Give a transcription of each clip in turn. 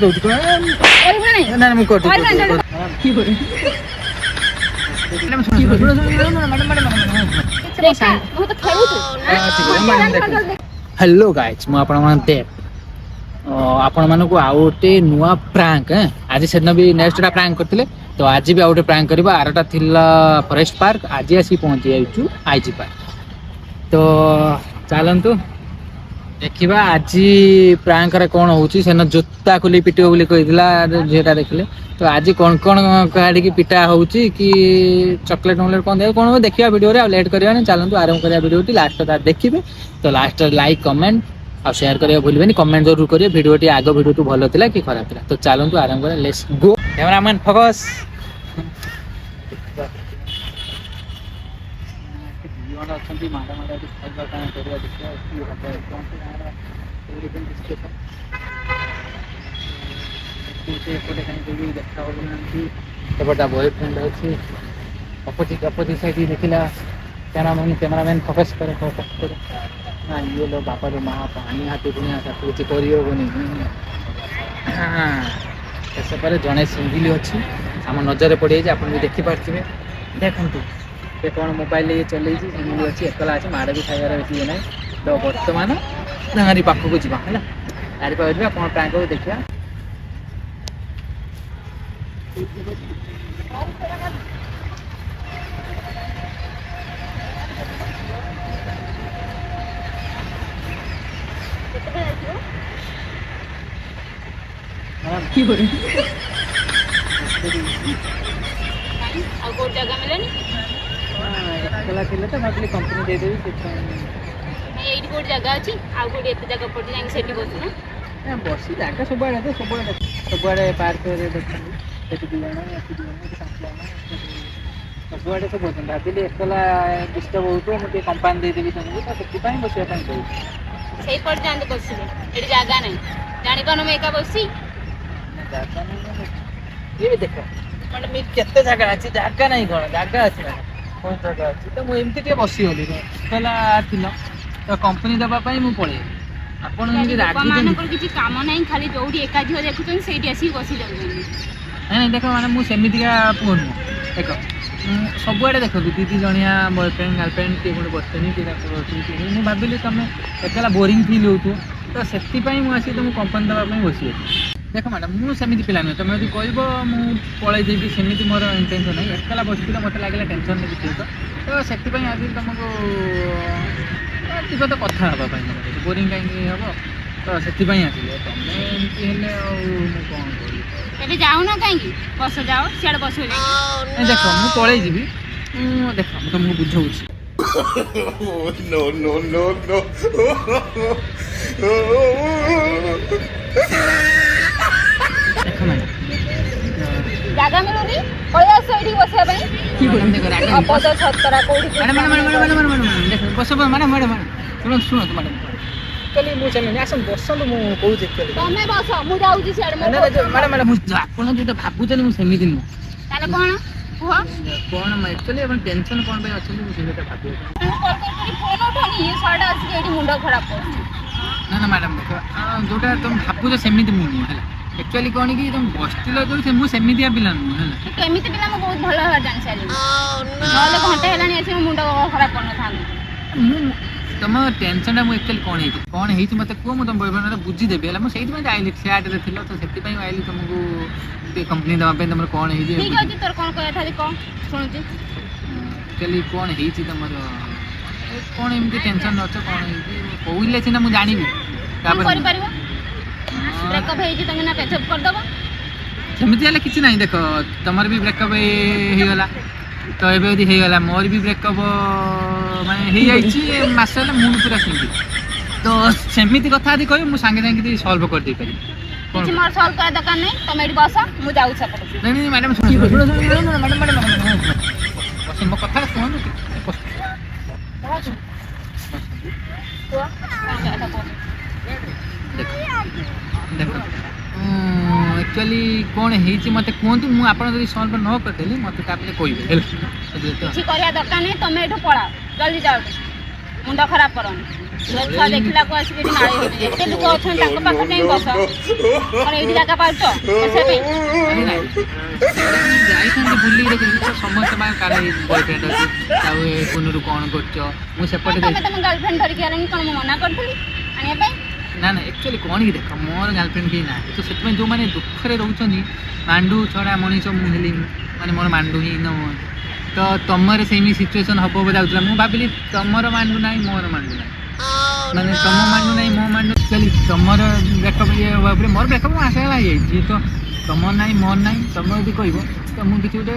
Hello guys मु आपण मानक आउ गोटे नुआ प्रांक आज से भी नेक्स्ट प्रांक करते तो आज भी आउ गोटे प्रांक करवा आरटा थिला फॉरेस्ट पार्क आज आसी पहुंची जाइछु आईजी पार्क तो चलतु देखा आज प्रांक रे कौन होची सेन जोता खोली पिटियो बोली कहितला जेटा देखले तो आज कौन कौन काढ़ी की पिटा होची कि चॉकलेट नॉकलेट कौन दे कौन देखिया वीडियो रे लेट करिया नहीं चलतु आरंभ करिया वीडियो टी लास्ट तक देखिबे तो लास्ट लाइक कमेंट और शेयर करिया भूलबेनी कमेंट जरूर करिए वीडियो टी आगो वीडियो टू भलो थिला कि खराब थिला तो चलतु आरंभ करिया लेट्स गो कैमरामैन फोकस अछंती माडा माडा खाइबा का करिया देखिया कि होता है कौन से हमारा एलिफेंट स्टेशन से कोटे कहीं भी देखा हो ना कि एबटा बॉयफ्रेंड अछि अपोजिट साइड देखिला कैमरामैन फोकस करे ना ये लो बापा रे मां पानी हाथी पुनिया सा कुछ करियो बनी हां ऐसे पर जने सिंगल अछि हम नजर पड़े जे अपन भी देखि पारथिबे देखंतु ये कौन मोबाइल ये चले सिंगल अच्छी एकला अच्छे माड़ भी खाइबार अच्छी ना तो बर्तमान नारी पाख को जावा है नारी पाख जावा कौन प्रांक को देखिया की बोले और कोई जगह मिलेनी एकला थिले तो भाबली कंपनी दे देबी एइट कोड जगह अछि आ कोड एते जगह पड़ी जाई सेठी बसु ना बसी जागा सब आड़े पार्क रे देखली सेठी दिवाना एठी दिवाना संपलाना सब आड़े सब बसन भाबली एकला डिस्टर्ब होतो मते कंपनी दे देबी तुमको तो सेठी पाई बसिया पाई कहि सेही पड़ जांदे बसिबे एठी जगह नहीं जानि कोन में एका बसी जागा नहीं ये देखो मतलब मी केते जगह अछि जागा नहीं कोन जागा अछि ना कोन जगह अछि तो मु एमती के बसी होली एकला थिला तो कंपनी दबा पाई मु पळे आपण एमती रागी मानकर किछि काम नहीं खाली जोडी एका झियो देखुछन सेठी आसी बसी जाउछन नहीं देखो माने मु सेमिति का फोन देखो सब आड़े देखो दीदी जणिया बॉयफ्रेंड गर्लफ्रेंड के कोन बसनी के मु भाबिली तमे एकला बोरिंग फील होतो तो सेति पई मु आसी तुम कंपनी दबा पई बसी देखो मैडम मु सेमिति पिला न तमे यदि कहबो मु पळै जेबी सेमिति मोर इंटेंशन नहीं एकला बसिला मते लागला टेंशन नै किछ तो सेति पई आसी तुमको तो कथा हबा पई बोरिंग काई हबो तो सेति पई आसीले तमे एमती हेले ओ मु कोन करी एबे जाऊ ना काई बस जाओ सियाड बस हो जाई देखो मु पळै जेबी देखो मु तुमको बुझौछि no no no no देखो मैडम जागा मिलुनी ओया सेठी बसिया पई की बोलम देखो रागा अपद छतरा कोठी मैडम देखो बस मैडम सुनो तो मैडम चली मु चले आसन बसलो मु कहू जे चले तमे बस मु जाउची सियाड मैडम मु आपण जोटा भाबुचनी मु सेमिति न ताले कोन हुआ कोन मैं एक्चुअली अपन टेंशन कोन पे अछि मु सेटा भाबु फोन उठानी ये साडा आसी एठी मुंडा खराब कर ना मैडम देखो जोटा तुम भाबुच सेमिति मु हला एक्चुअली कोन की तुम बसतिलो जो से मु सेमितिया पिला न हला केमिति पिला मु बहुत भलो है जान साली नले घंटे हेलानी आसी मुंडा खराब करन थान तुम टेंशन मु एक्चुअली कोन हेछि मते को मु तुम बॉयफ्रेंड बुझी देबे हला मु सेति में आइली फ्लैट रे थिलो तो सेति पई आइली तुमको कंपनी दवा पे तुम कोन हेछि ठीक अछि तोर कोन कहया थाली कोन सुनुची एक्चुअली कोन हेछि तुमर कोन एमती टेंशन न छ कोन हेछि कोइले छिना मु जानिबी तापर करि परबो ब्रेकअप हेछि तमे ना पेचअप कर दबो सेमिति हला किछि नहीं देखो तमर भी ब्रेकअप हे गला तो एबे यदि हे गला मोर भी ब्रेकअप माने हे जाइछि मासले मूड पूरा सिंगी तो सेमिति कथा आदि कहि मु संगे संगे सॉल्व कर दे करी किछि मोर सॉल्व कर दरकार नहीं तमे एठी बस मु जाउ छ नहीं मैडम सुनो मैडम बस मो कथा सुनो देखो एक्चुअली कौन हेछि मते कोंतु मु आपण जदी सॉल्व न करतेली मते तापले कहबे हेल्प किछि करिया दरकार नहीं तमे एठो पळा जल्दी जाओ ମୁଣ୍ଡ ଖରାପ କରନି ଛୁଆ ଦେଖିଲାକୁ ଆସିକି ଏଠି ନାଳି ହଉଛି ଏତେ ଲୋକ ଅଛନ୍ତି ତାଙ୍କ ପାଖରେ ଯାଇ ବସ କଣ ଏଇଠି ଜାଗା ପାଉଛ ବସିବା ପାଇଁ ଯାଇଥାନ୍ତି ବୁଲିକି ଦେଖିଲି ତ ସମସ୍ତେ ମାନେ କାଳେ ବୟଫ୍ରେଣ୍ଡ ଅଛି ଆଉ ଏ କୁନୁରୁ କ'ଣ କରୁଛ ମୁଁ ସେପଟେ ତମେ ତମ ଗାର୍ଲଫ୍ରେଣ୍ଡ ଧରିକି ଆଣିନି କଣ ମୁଁ ମନା କରିଥିଲି ଆଣିବା ପାଇଁ ନା ନା ଆକ୍ଚୁଆଲି କ'ଣ କି ଦେଖ ମୋର ଗାର୍ଲଫ୍ରେଣ୍ଡ କେହି ନାହାନ୍ତି ତ ସେଥିପାଇଁ ଯେଉଁମାନେ ଦୁଃଖରେ ରହୁଛନ୍ତି ମାଣ୍ଡୁ ଛଡ଼ା ମଣିଷ ମୁଁ ହେଲି ମାନେ ମୋର ମାଣ୍ଡୁ ହିଁ ନ ତ ତମର ସେମିତି ସିଚୁଏସନ୍ ହବ ବୋଧେ ଯାଉଥିଲା ମୁଁ ଭାବିଲି ତମର ମାଣ୍ଡୁ ନାହିଁ ମୋର ମାଣ୍ଡୁ ନାହିଁ ମାନେ ତମ ମାଣ୍ଡୁ ନାହିଁ ମୋ ମାଣ୍ଡୁ ଆକ୍ଚୁଆଲି ତମର ବ୍ରେକଅପ୍ ଇଏ ହେବା ପରେ ମୋର ବ୍ରେକଅପ୍ ମୁଁ ଆଶା ହେଇଯାଇଛି ତ ତମର ନାହିଁ ମୋର ନାହିଁ ତମେ ଯଦି କହିବ ତ ମୁଁ କିଛି ଗୋଟେ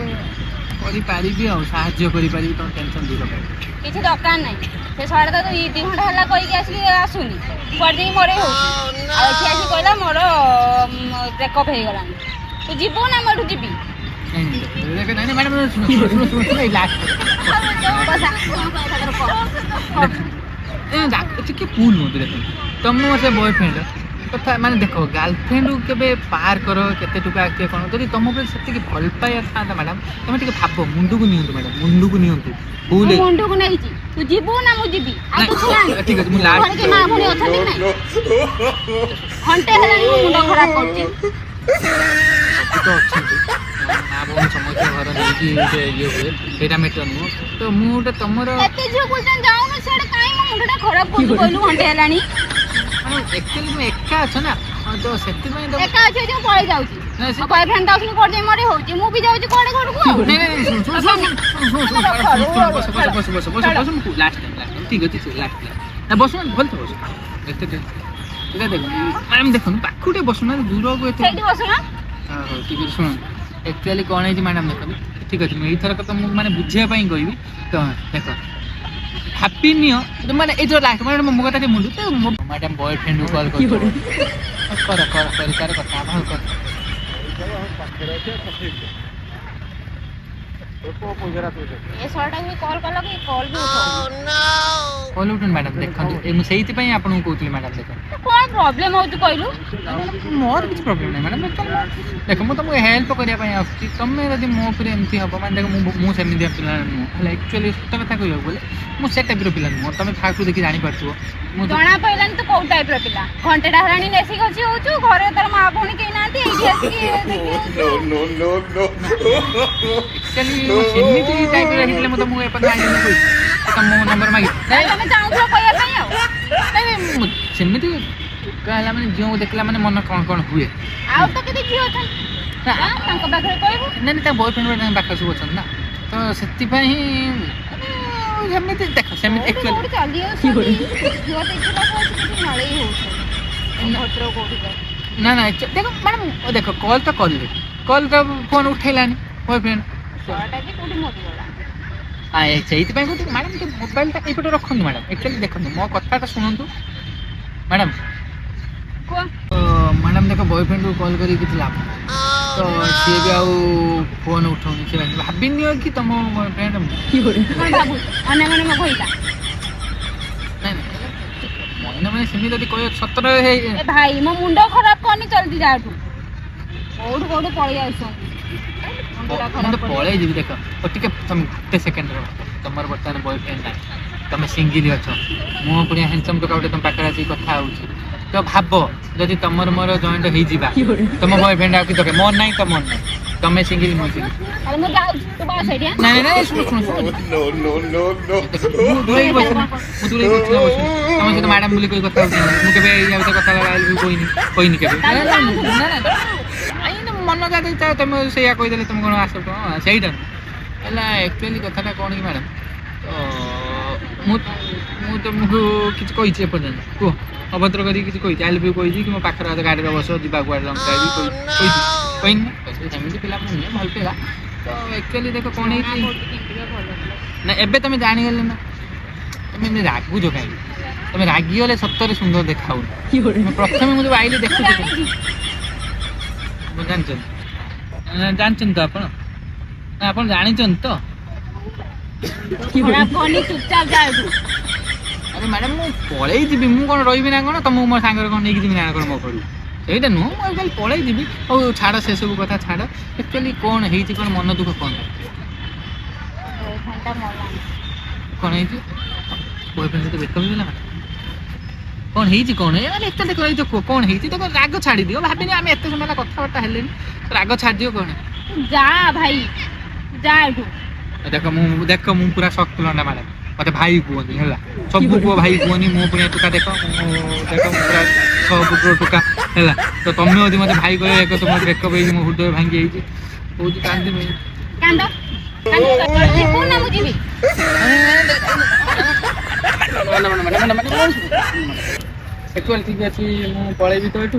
କରିପାରିବି ଆଉ ସାହାଯ୍ୟ କରିପାରିବି ତମ ଟେନସନ୍ ଦୂର କରିବି କିଛି ଦରକାର ନାହିଁ ସେ ଶହେ ତ 2 ଘଣ୍ଟା ହେଲା କହିକି ଆସିକି ଆସୁନି କୁଆଡ଼େ ଯାଇକି ମରେଇ ହଉଛି ଆଉ ଏଠି ଆସିକି କହିଲା ମୋର ବ୍ରେକଅପ୍ ହେଇଗଲାଣି ତୁ ଯିବୁ ନା ମୁଁ ଏଠୁ ଯିବି ନାଇଁ ମ୍ୟାଡ଼ାମ୍ ଶୁଣ ଲାଷ୍ଟ ଟିକେ ଭୁଲ ନୁହଁନ୍ତି ଦେଖନ୍ତୁ ତମ ସେ ବୟଫ୍ରେଣ୍ଡ କଥା ମାନେ ଦେଖ ଗାର୍ଲଫ୍ରେଣ୍ଡକୁ କେବେ ପାର କର କେତେ ଟଙ୍କା କିଏ କ'ଣ ଯଦି ତମ ଉପରେ ସେତିକି ଭଲ ପାଇବା ଥାନ୍ତା ମ୍ୟାଡ଼ାମ୍ ତମେ ଟିକେ ଭାବ ମୁଣ୍ଡକୁ ନିଅନ୍ତୁ ମ୍ୟାଡ଼ାମ୍ ମୁଣ୍ଡକୁ ନିଅନ୍ତୁ ଭୁଲ ମୁଣ୍ଡକୁ ନେଇଛି ତୁ ଯିବୁ ନା ମୁଁ ଯିବି ଆଉ କିଛି ନାହିଁ ଠିକ୍ ଅଛି ମୁଁ ଲାଷ୍ଟ ମା ଭଉଣୀ ଅଛନ୍ତି କି ନାହିଁ ଘଣ୍ଟେ ହେଲାଣି ମୋ ମୁଣ୍ଡ ଖରାପ କରୁଛି ସବୁ ତ ଅଛନ୍ତି ମା ଭଉଣୀ ସମସ୍ତେ ଘର ନେଇକି ଗୋଟେ ଇଏ ହୁଏ ସେଇଟା ମ୍ୟାଟର୍ ନୁହଁ ତ ମୁଁ ଗୋଟେ ତମର ଏତେ ଝିଅ କହୁଛନ୍ତି ଯାଉନୁ ସିଆଡ଼େ କାହିଁ ମୋ ମୁଣ୍ଡଟା ଖରାପ କରୁଛୁ କହିଲୁ ଘଣ୍ଟେ ହେଲାଣି ଆକ୍ଚୁଆଲି ତୁମେ ଏକା ଅଛ ନା ତ ସେଥିପାଇଁ ତ ଏକା ଅଛି ମୁଁ ପଳେଇ ଯାଉଛି ମୋ ବୟଫ୍ରେଣ୍ଡ ଆସୁନି କୁଆଡ଼େ ଯାଇ ମରେଇ ହଉଛି ମୁଁ ବି ଯାଉଛି କୁଆଡ଼େ ଘରକୁ ଠିକ୍ ଅଛି ଲାଷ୍ଟ ବସୁ ଭଲ ତ ବସୁ ଏତେ ଏଇଟା ଦେଖ ମ୍ୟାଡ଼ାମ୍ ଦେଖନ୍ତୁ ପାଖକୁ ଟିକେ ବସୁନାହାନ୍ତି ଦୂରକୁ ଏତେ ସେଇଠି ବସୁନ ହଉ ଠିକ୍ ଅଛି ଶୁଣନ୍ତୁ ଆକ୍ଚୁଆଲି କ'ଣ ହେଇଛି ମ୍ୟାଡ଼ାମ୍ ଦେଖନ୍ତୁ ଠିକ୍ ଅଛି ମୁଁ ଏଇଥରକ ତ ମୁଁ ମାନେ ବୁଝିବା ପାଇଁ କହିବି ତ ଦେଖ ହାପି ନିଅ ମାନେ ଏଇଥର ଲାଷ୍ଟ ମ୍ୟାଡ଼ାମ୍ ମୋ କଥା ଟିକେ ମୁଣ୍ଡୁ ତ ମୋ ମ୍ୟାଡ଼ାମ୍ ବୟଫ୍ରେଣ୍ଡକୁ କଲ୍ କର ତାର କଥା ଆପଣ କର ଏ ଶହଟାକୁ ବି କଲ୍ କଲ କି କଲ୍ ବି ଉଠାଉନି କଲ୍ ଉଠୁନି ମ୍ୟାଡ଼ାମ୍ ଦେଖନ୍ତୁ ମୁଁ ସେଇଥିପାଇଁ ଆପଣଙ୍କୁ କହୁଥିଲି ମ୍ୟାଡ଼ାମ୍ ଦେଖନ୍ତୁ କ'ଣ ପ୍ରୋବ୍ଲେମ୍ ହେଉଛି କହିଲୁ ମୋର କିଛି ପ୍ରୋବ୍ଲେମ୍ ନାହିଁ ମ୍ୟାଡ଼ାମ୍ ଦେଖ ମୁଁ ତୁମକୁ ହେଲ୍ପ କରିବା ପାଇଁ ଆସୁଛି ତୁମେ ଯଦି ମୋ ଉପରେ ଏମିତି ହେବ ମାନେ ଦେଖ ମୁଁ ସେମିତିଆ ପିଲା ନୁହଁ ହେଲେ ଆକ୍ଚୁଆଲି ସତ କଥା କହିବାକୁ ଗଲେ ମୁଁ ସେ ଟାଇପ୍ର ପିଲା ନୁହଁ ତୁମେ କାହାକୁ ଦେଖି ଜାଣିପାରୁଥିବ ମୁଁ ଜଣା ପଡ଼ିଲାନି ତୁ କୋଉ ଟାଇପ୍ର ପିଲା ଘଣ୍ଟେଟା ହେଲାଣି ନେସି ଖସି ହେଉଛୁ ଘରେ ତୋର ମା ଭଉଣୀ କେହି ନାହାନ୍ତି ଏଇଠି ଆସିକି ଆକ୍ଚୁଆଲି ସେମିତି ଟାଇପ୍ର ହେଇଥିଲେ ମୁଁ ତୁମକୁ ଏପର୍ଯ୍ୟନ୍ତ ଆଣିନି କହିଛି ତମ ମୋ ନମ୍ବର ମାଗି ତମେ ଚାହୁଁଥିଲ କହିବା ପାଇଁ ଆଉ ସେମିତି ହେଲା ମାନେ ଝିଅକୁ ଦେଖିଲା ମାନେ ମନ କ'ଣ କ'ଣ ହୁଏ ଆଉ ତ କେତେ ଝିଅ ଅଛନ୍ତି ତାଙ୍କ ପାଖରେ କହିବୁ ନାଇଁ ତା ବୟଫ୍ରେଣ୍ଡ ତାଙ୍କ ପାଖରେ ସବୁ ଅଛନ୍ତି ନା ତ ସେଥିପାଇଁ ସେମିତି ଦେଖ ସେମିତି ଆକ୍ଚୁଆଲି ନା ନା ଦେଖ ମ୍ୟାଡ଼ାମ୍ ଦେଖ କଲ୍ ତ କଲି କଲ୍ ତ ଫୋନ୍ ଉଠେଇଲାନି ବୟଫ୍ରେଣ୍ଡ ସେଇଥିପାଇଁ କହୁଛି ମ୍ୟାଡ଼ାମ୍ ଟିକେ ମୋବାଇଲଟା ଏଇପଟେ ରଖନ୍ତୁ ମ୍ୟାଡ଼ାମ୍ ଆକ୍ଚୁଆଲି ଦେଖନ୍ତୁ ମୋ କଥାଟା ଶୁଣନ୍ତୁ ମ୍ୟାଡ଼ାମ୍ ମ୍ୟାଡ଼ାମ୍ ଦେଖ ବୟଫ୍ରେଣ୍ଡକୁ କଲ୍ କରିକି କିଛି ଲାଭ ତ ସିଏ ବି ଆଉ ଫୋନ୍ ଉଠାଉନି ସେ ଭାବିନିଅ କି ତମ ବୟଫ୍ରେଣ୍ଡ ନାଇଁ ମନେ ମାନେ ସେମିତି ଯଦି କହିବ ସତରେ ହେଇ ଭାଇ ମୋ ମୁଣ୍ଡ ଖରାପ କରନି ଜଲ୍ଦି ଯାଠୁ କୋଉଠୁ କୋଉଠୁ ପଳେଇ ଆସୁଛନ୍ତି ମୁଁ ତ ପଳେଇ ଯିବି ଦେଖ ଟିକେ ତମେ ଗୋଟେ ସେକେଣ୍ଡ ରହ ତମର ବର୍ତ୍ତମାନ ବୟଫ୍ରେଣ୍ଡ ନାହିଁ ତମେ ସିଙ୍ଗିଲ୍ ଅଛ ମୁଁ ପୁଣି ହ୍ୟାଣ୍ଡସମ୍ ଟୋକା ଗୋଟେ ତମ ପାଖରେ ଆସିକି କଥା ହେଉଛି ତ ଭାବ ଯଦି ତମର ମୋର ଜଏଣ୍ଟ ହେଇଯିବା ତମ ବୟଫ୍ରେଣ୍ଡ ଆଉ କିଛି ଦରକାର ମୋର ନାହିଁ ତମର ନାହିଁ ତମେ ସିଙ୍ଗିଲ୍ ମୁଁ ସିଙ୍ଗିଲ୍ ନାଇଁ ନାଇଁ ଶୁଣ ଶୁଣ ମୁଁ ଦୂରେଇ ବସିନି ମୁଁ ଦୂରେଇ ବସିନି ତମ ସହିତ ମ୍ୟାଡ଼ାମ୍ ବୋଲି କହି କଥା ହେଉଛି ମୁଁ କେବେ ୟା ଭିତରେ କଥା କହିନି କେବେ ମନ ଯାହା ଇଚ୍ଛା ତମେ ସେଇଆ କହିଦେଲେ ତମେ କ'ଣ ଆସ ସେଇଟା ହେଲା ଆକ୍ଚୁଆଲି କଥାଟା କ'ଣ କି ମ୍ୟାଡ଼ାମ୍ ତ ମୁଁ ତମକୁ କିଛି କହିଛି ଏପର୍ଯ୍ୟନ୍ତ କୁହ ଅଭଦ୍ର କରିକି କିଛି କହିଛି ଆଇ ଲଭ୍ ୟୁ କହିଛି କି ମୋ ପାଖରେ ଗାଡ଼ିରେ ବସ ଯିବା କୁଆଡ଼େ ଲଙ୍ଗ୍ ଡ୍ରାଇଭ୍ କହିଛି କହିନି ସେମିତି ପିଲାମାନେ ନୁହେଁ ଭଲ ପିଲା ତ ଆକ୍ଚୁଆଲି ଦେଖ କ'ଣ ହେଇଛି ନା ଏବେ ତମେ ଜାଣିଗଲେ ନା ତମେ ଏମିତି ରାଗୁଛ କାହିଁକି ତମେ ରାଗିଗଲେ ସତରେ ସୁନ୍ଦର ଦେଖାଉନି ପ୍ରଥମେ ମୁଁ ଯେଉଁ ଆଇଲି ଦେଖୁଛି ଜାଣିଛନ୍ତି ତ ଆପଣ ଆପଣ ଜାଣିଛନ୍ତି ତ ଆରେ ମ୍ୟାଡ଼ାମ୍ ମୁଁ ପଳେଇ ଯିବି ମୁଁ କ'ଣ ରହିବି ନା କ'ଣ ତମକୁ ମୋ ସାଙ୍ଗରେ କ'ଣ ନେଇକି ଯିବି ନା କ'ଣ ମୋ ଘରୁ ସେଇଟା ନୁହଁ ମୁଁ ଖାଲି ପଳେଇ ଯିବି ହଉ ଛାଡ଼ ସେସବୁ କଥା ଛାଡ଼ ଆକ୍ଚୁଆଲି କ'ଣ ହେଇଛି କ'ଣ ମନ ଦୁଃଖ କ'ଣ କ'ଣ ହେଇଛି ବୟଫ୍ରେଣ୍ଡ ସହିତ ବ୍ରେକଅପ୍ ହେଇଗଲା ମାନେ କ'ଣ ହେଇଛି କ'ଣ ଏ ମାନେ ଏତେ ଦେଖ ଏଇ ତ କ'ଣ ହେଇଛି ତ ରାଗ ଛାଡ଼ି ଦିଅ ଭାବିନି ଆମେ ଏତେ ସମୟ ହେଲା କଥାବାର୍ତ୍ତା ହେଲେନି ରାଗ ଛାଡ଼ି ଦିଅ କ'ଣ ଯା ଭାଇ ଯା ଏଠୁ ଦେଖ ମୁଁ ପୁରା ଶକ୍ତ ଲଣ୍ଡା ମ୍ୟାଡ଼ାମ ମତେ ଭାଇ କୁହନି ହେଲା ସବୁ ପୁଅ ଭାଇ କୁହନି ମୋ ପୁଣି ଟୁକା ଦେଖ ଦେଖ ମୁଁ ପୁରା 6 ଫୁଟର ଟୁକା ହେଲା ତ ତମେ ଯଦି ମତେ ଭାଇ କହିବ ଏକ ତମ ବ୍ରେକଅପ୍ ହେଇଛି ମୋ ହୃଦୟ ଭାଙ୍ଗି ଯାଇଛି କହୁଛି କାନ୍ଦିବି କାନ୍ଦ କୋଉ ନା ମୁଁ ଯିବି ଠିକ ଅଛି ମୁଁ ପଳେଇବି ତ ଏଠୁ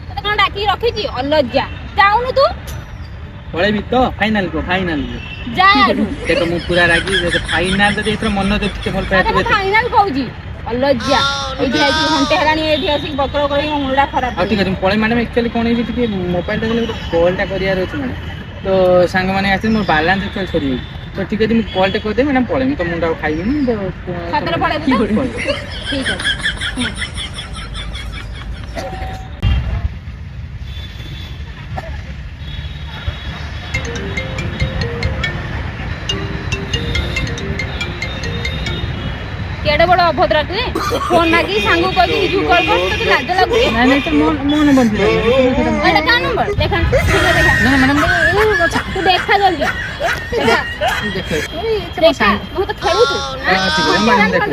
ତତେ କଣ ଡାକି ରଖିଛି ଅଲଜ୍ଜା ଯାଉନୁ ତୁ ପଳେଇବି ତ ଫାଇନାଲ ଯା ଏଠୁ ଦେଖ ମୁଁ ପୁରା ରାଗି ଫାଇନାଲ ଯଦି ଏଥର ମନ ଯଦି ଟିକେ ଭଲ ପାଏ ଫାଇନାଲ କହୁଛି ଅଲଜ୍ଜା ଏଇଠି ଆଇଛି ଘଣ୍ଟେ ହେଲାଣି ଏଇଠି ଆସିକି ବକର କରିକି ମୋ ମୁଣ୍ଡଟା ଖରାପ ଆଉ ଠିକ ଅଛି ମୁଁ ପଳେଇ ମ୍ୟାଡ଼ାମ ଆକ୍ଚୁଆଲି କ'ଣ ହେଇଛି ଟିକେ ମୋବାଇଲଟା ଦେଲେ ଗୋଟେ କଲ୍ଟା କରିବାର ଅଛି ମ୍ୟାଡ଼ାମ ତ ସାଙ୍ଗମାନେ ଆସିଲେ ମୋର ବାଲାନ୍ସ ଆକ୍ଚୁଆଲି ସରିଯାଇଛି ତ ଠିକ ଅଛି ମୁଁ କଲ୍ଟେ କରିଦେବି ମ୍ୟାଡ଼ାମ ପଳେଇବି ତ ମୁଣ୍ଡ ଆଉ ଖାଇବିନି ସତରେ ପଳେଇବୁ ତ? ଠିକ ଅଛି କେଡେ ବଡ ଅଭଦ୍ର ତୁ ଫୋନ ଲାଗି ସାଙ୍ଗକୁ କହିକି ଭିଡିଓ କଲ୍ କର ତତେ ଲାଜ ଲାଗୁଛି ନାଇଁ ନାଇଁ ତ ମୋ ନମ୍ବର ଏଇଟା କା ନମ୍ବର ଦେଖା ଦେଖା ନା ମ୍ୟାଡ଼ାମ ତୁ ଦେଖା ଜଲ୍ଦି ଦେଖା ଦେଖା ମୁଁ ତ ଖେଳୁଛୁ ଦେଖା ଦେଖ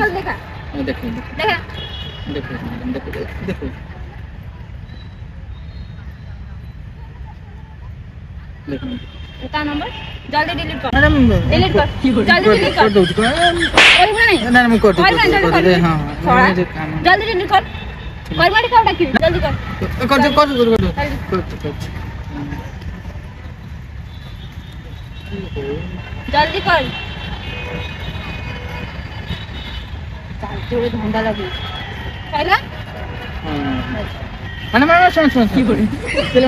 ଦେଖା ଦେଖ କା ନମ୍ବର ଜଲ୍ଦି ଡିଲିଟ କର ମ୍ୟାଡ଼ାମ डिलीट कर जल्दी डिलीट कर ଦଉଛି କରିବୁ ନା ନା ମୁଁ କରିଦେବି ହଁ जल्दी डिलीट कर करमाडी का डाकी जल्दी कर जल्दी कर चालते धंदा लगे कहला ମାନେ ମ୍ୟାଡ଼ାମ ଶୁଣ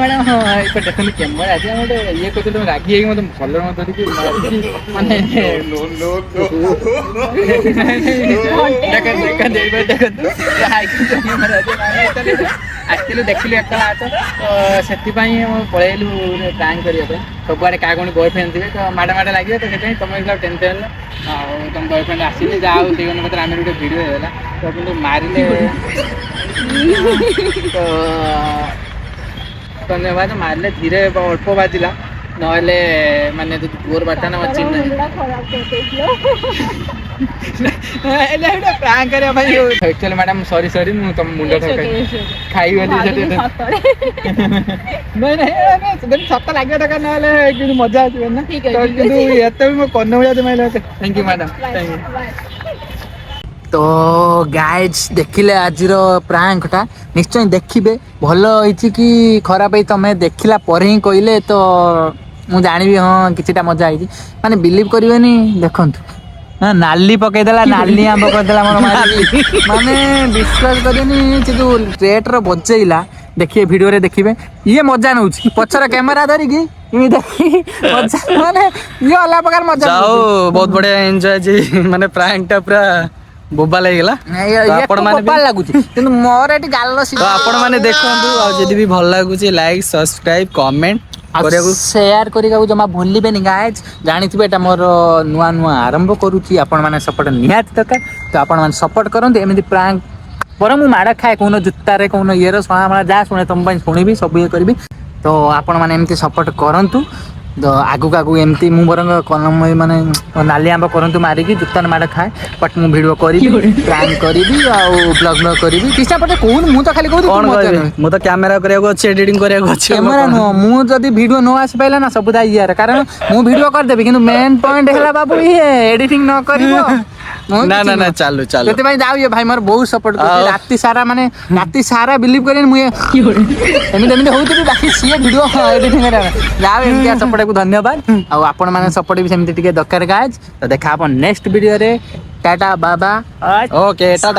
ମ୍ୟାଡ଼ାମ ହଁ ଏପଟେ ଦେଖନ୍ତୁ କ୍ୟାମେରା ଅଛି ଆମେ ଗୋଟେ ଇଏ କରୁଛୁ ତମେ ରାଗି ହେଇକି ମୋତେ ଭଲରେ ମୋତେ ଧରିକି ମାନେ ଆସିଥିଲୁ ଦେଖିଲୁ ଏକଲା ଆସ ତ ସେଥିପାଇଁ ମୁଁ ପଳେଇଲୁ ପ୍ରାଙ୍କ୍ କରିବା ପାଇଁ ସବୁଆଡ଼େ କାହା କ'ଣ ବୟଫ୍ରେଣ୍ଡ ଥିବେ ତ ମାଡ଼ ଲାଗିବ ତ ସେଥିପାଇଁ ତମେ ଟେନସନ୍ ଆଉ ତମ ବୟଫ୍ରେଣ୍ଡ ଆସିଲେ ଯାହା ହଉ ସେଇ ଅନୁପାତରେ ଆମେ ଗୋଟେ ଭିଡ଼ିଓ ହେଇଗଲା ତ କିନ୍ତୁ ମାରିଲେ ତ ଧନ୍ୟବାଦ ମାରିଲେ ଧୀରେ ଅଳ୍ପ ବାଜିଲା ନହେଲେ ମାନେ ଯଦି ଜୋର ବାଜିଲା ନା ଚିହ୍ନ ପ୍ରାଙ୍କ୍ କରିବା ପାଇଁ ଆକ୍ଚୁଆଲି ମ୍ୟାଡ଼ାମ ସରି ମୁଁ ତମ ମୁଣ୍ଡ ଖାଇଗଲି ସେଠି ନାଇଁ ସତ ଲାଗିବା ଦରକାର ନହେଲେ କିନ୍ତୁ ମଜା ଆସିବ ନା କିନ୍ତୁ ଏତେ ବି ମୋ କର୍ଣ୍ଣ ଭଳିଆ ଜମାଇଲେ thank you madam thank you तो गाइज देखिले आजिर प्रांकटा निश्चय देखिए भल होइछि कि खराब है तमें देखला पर ही कहले तो मु जानिबी हाँ किछिटा मजा आई माने बिलीव करिवेनी देखंतु हाँ नाली पकईदेला नाली आंब करदेला मोर माने विश्वास करेनी से जो रेट रो बजेइला देखिए वीडियो रे देखिए ये मजा नउछि पछर कैमरा धरिकी इमी देखि मजा माने ये अलग प्रकार मजा जाओ बहुत बढ़िया एंजॉय जी माने प्रांकटा पूरा बोबा लागला आपण माने बोबा लागुछि किंतु मोर एटी गाल्लो तो आपण माने देखंतु आ जदी भी भल लागुछि लाइक सब्सक्राइब कमेंट करियाको शेयर करियाको जमा भूलिबेनी गाइज जानिथिबे एटा मोर नुआ नुआ आरंभ करूछि आपण माने सपोर्ट निहात दरकार तो आपण माने सपोर्ट करंतु एमिति प्रांक पर मु माडा खाए कोनो जुत्ता रे कोनो इयर सोना माडा जा सुने तुम पई सुनिबी सब ये करबी तो आपण माने एमिति सपोर्ट करंतु तो आगु आगु एमती मु बरंग कलम माने नाली आंब करंतु मारिकी जुत्ता माड़ खाए बट मु वीडियो करी प्लान करी आ ब्लॉग करी किछा पटे कोन मु तो खाली कहू कोन मु तो कैमरा करिया को अछि एडिटिंग करिया को अछि कैमरा नो मु जदी वीडियो न आसी पाइला ना सब दाई यार कारण मु वीडियो कर देबी किंतु मेन पॉइंट हैला बाबू ये एडिटिंग न करिवो ना ना ना चालू चालू ते भाई जाऊ ये भाई मोर बहुत सपोर्ट करते राती सारा माने राती सारा बिलीव करेन मु एमिते एमिते होउते बाकी सी वीडियो एडिटिंग करा जाऊ एमिते सपोर्ट को धन्यवाद आ आपण माने सपोर्ट भी सेमिते टिके दरकार गाइज तो देखा अपन नेक्स्ट वीडियो रे टाटा बाबा ओके टाटा।